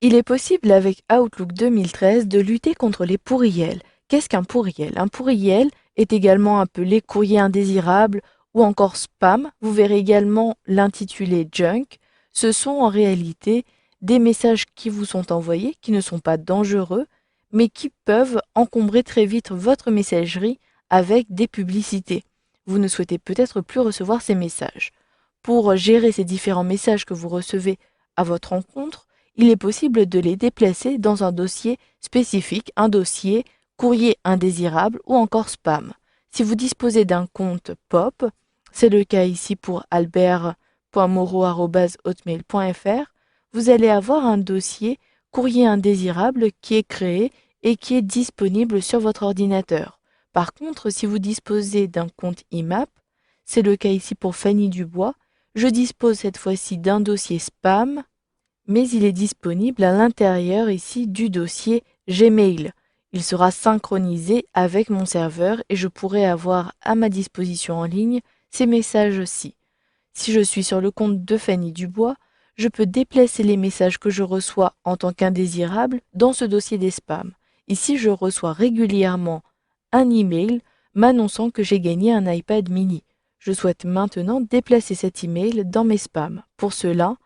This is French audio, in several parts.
Il est possible avec Outlook 2013 de lutter contre les pourriels. Qu'est-ce qu'un pourriel? Un pourriel est également appelé courrier indésirable ou encore spam. Vous verrez également l'intitulé junk. Ce sont en réalité des messages qui vous sont envoyés, qui ne sont pas dangereux, mais qui peuvent encombrer très vite votre messagerie avec des publicités. Vous ne souhaitez peut-être plus recevoir ces messages. Pour gérer ces différents messages que vous recevez à votre rencontre, il est possible de les déplacer dans un dossier spécifique, un dossier courrier indésirable ou encore spam. Si vous disposez d'un compte POP, c'est le cas ici pour albert.moreau@hotmail.fr, vous allez avoir un dossier courrier indésirable qui est créé et qui est disponible sur votre ordinateur. Par contre, si vous disposez d'un compte IMAP, c'est le cas ici pour Fanny Dubois, je dispose cette fois-ci d'un dossier spam, mais il est disponible à l'intérieur ici du dossier Gmail. Il sera synchronisé avec mon serveur et je pourrai avoir à ma disposition en ligne ces messages-ci. Si je suis sur le compte de Fanny Dubois, je peux déplacer les messages que je reçois en tant qu'indésirables dans ce dossier des spams. Ici, je reçois régulièrement un email m'annonçant que j'ai gagné un iPad mini. Je souhaite maintenant déplacer cet email dans mes spams. Pour cela,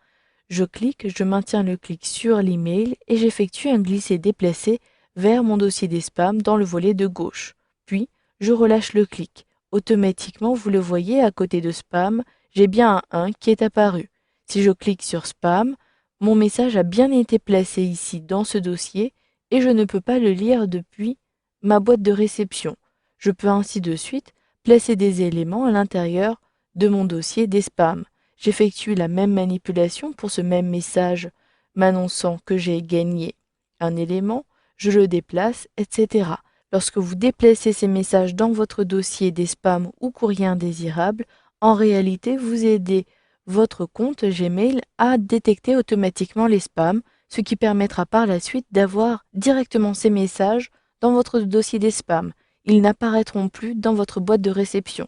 je maintiens le clic sur l'email et j'effectue un glisser-déplacer vers mon dossier des spams dans le volet de gauche. Puis, je relâche le clic. Automatiquement, vous le voyez à côté de spam, j'ai bien un 1 qui est apparu. Si je clique sur spam, mon message a bien été placé ici dans ce dossier et je ne peux pas le lire depuis ma boîte de réception. Je peux ainsi de suite placer des éléments à l'intérieur de mon dossier des spams. J'effectue la même manipulation pour ce même message m'annonçant que j'ai gagné un élément, je le déplace, etc. Lorsque vous déplacez ces messages dans votre dossier des spams ou courriers indésirables, en réalité, vous aidez votre compte Gmail à détecter automatiquement les spams, ce qui permettra par la suite d'avoir directement ces messages dans votre dossier des spams. Ils n'apparaîtront plus dans votre boîte de réception.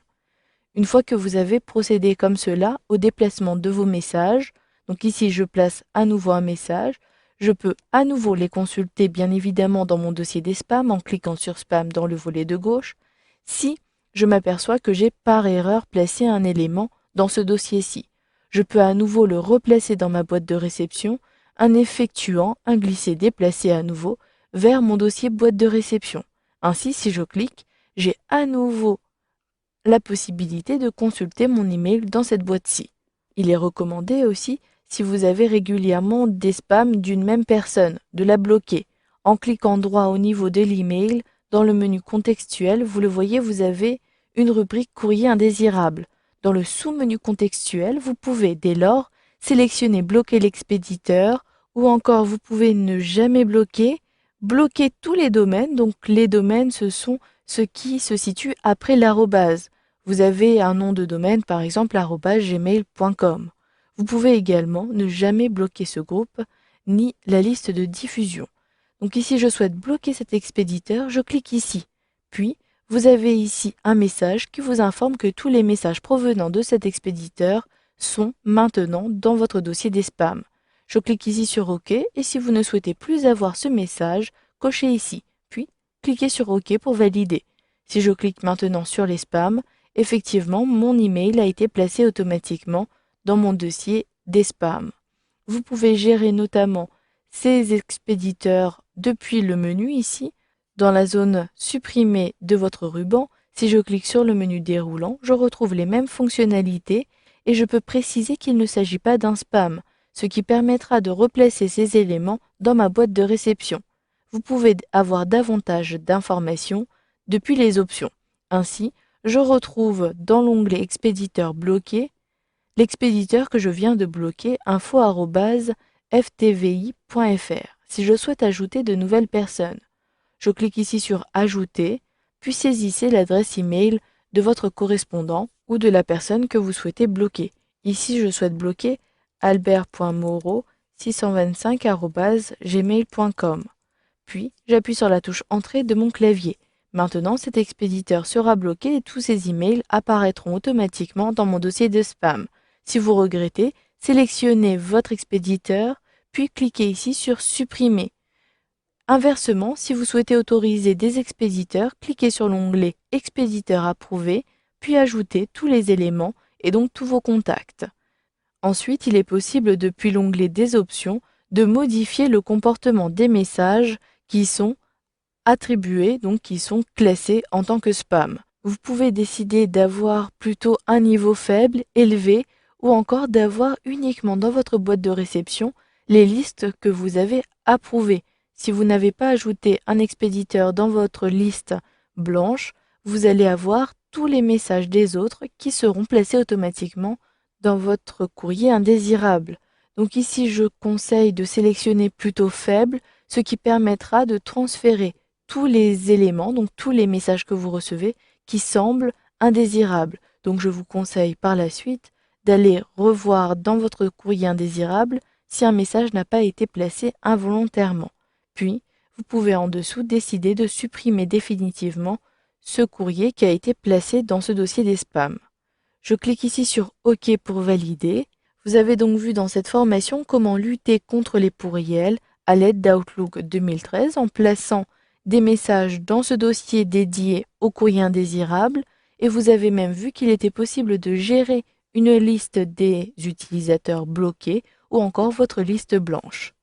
Une fois que vous avez procédé comme cela au déplacement de vos messages, donc ici je place à nouveau un message, je peux à nouveau les consulter bien évidemment dans mon dossier des spams en cliquant sur spam dans le volet de gauche, si je m'aperçois que j'ai par erreur placé un élément dans ce dossier-ci. Je peux à nouveau le replacer dans ma boîte de réception en effectuant un glisser-déplacer à nouveau vers mon dossier boîte de réception. Ainsi, si je clique, j'ai à nouveau la possibilité de consulter mon email dans cette boîte-ci. Il est recommandé aussi, si vous avez régulièrement des spams d'une même personne, de la bloquer. En cliquant droit au niveau de l'email, dans le menu contextuel, vous le voyez, vous avez une rubrique courrier indésirable. Dans le sous-menu contextuel, vous pouvez dès lors sélectionner bloquer l'expéditeur ou encore vous pouvez ne jamais bloquer tous les domaines. Donc les domaines, ce sont ceux qui se situent après l'arrobase. Vous avez un nom de domaine, par exemple @gmail.com. Vous pouvez également ne jamais bloquer ce groupe ni la liste de diffusion. Donc ici, je souhaite bloquer cet expéditeur, je clique ici. Puis, vous avez ici un message qui vous informe que tous les messages provenant de cet expéditeur sont maintenant dans votre dossier des spams. Je clique ici sur OK et si vous ne souhaitez plus avoir ce message, cochez ici, puis cliquez sur OK pour valider. Si je clique maintenant sur les spams, effectivement, mon email a été placé automatiquement dans mon dossier des spams. Vous pouvez gérer notamment ces expéditeurs depuis le menu ici, dans la zone supprimée de votre ruban. Si je clique sur le menu déroulant, je retrouve les mêmes fonctionnalités et je peux préciser qu'il ne s'agit pas d'un spam, ce qui permettra de replacer ces éléments dans ma boîte de réception. Vous pouvez avoir davantage d'informations depuis les options. Ainsi, je retrouve dans l'onglet expéditeur bloqué l'expéditeur que je viens de bloquer info@ftvi.fr. Si je souhaite ajouter de nouvelles personnes, je clique ici sur ajouter, puis saisissez l'adresse email de votre correspondant ou de la personne que vous souhaitez bloquer. Ici, je souhaite bloquer albert.moreau625@gmail.com. Puis, j'appuie sur la touche entrée de mon clavier. Maintenant, cet expéditeur sera bloqué et tous ces emails apparaîtront automatiquement dans mon dossier de spam. Si vous regrettez, sélectionnez votre expéditeur, puis cliquez ici sur Supprimer. Inversement, si vous souhaitez autoriser des expéditeurs, cliquez sur l'onglet Expéditeur approuvé, puis ajoutez tous les éléments et donc tous vos contacts. Ensuite, il est possible depuis l'onglet des options de modifier le comportement des messages qui sont attribués, donc qui sont classés en tant que spam. Vous pouvez décider d'avoir plutôt un niveau faible, élevé, ou encore d'avoir uniquement dans votre boîte de réception les listes que vous avez approuvées. Si vous n'avez pas ajouté un expéditeur dans votre liste blanche, vous allez avoir tous les messages des autres qui seront placés automatiquement dans votre courrier indésirable. Donc ici, je conseille de sélectionner plutôt faible, ce qui permettra de transférer tous les éléments, donc tous les messages que vous recevez, qui semblent indésirables. Donc je vous conseille par la suite d'aller revoir dans votre courrier indésirable si un message n'a pas été placé involontairement. Puis, vous pouvez en dessous décider de supprimer définitivement ce courrier qui a été placé dans ce dossier des spams. Je clique ici sur OK pour valider. Vous avez donc vu dans cette formation comment lutter contre les pourriels à l'aide d'Outlook 2013 en plaçant des messages dans ce dossier dédié au courrier indésirable, et vous avez même vu qu'il était possible de gérer une liste des utilisateurs bloqués ou encore votre liste blanche.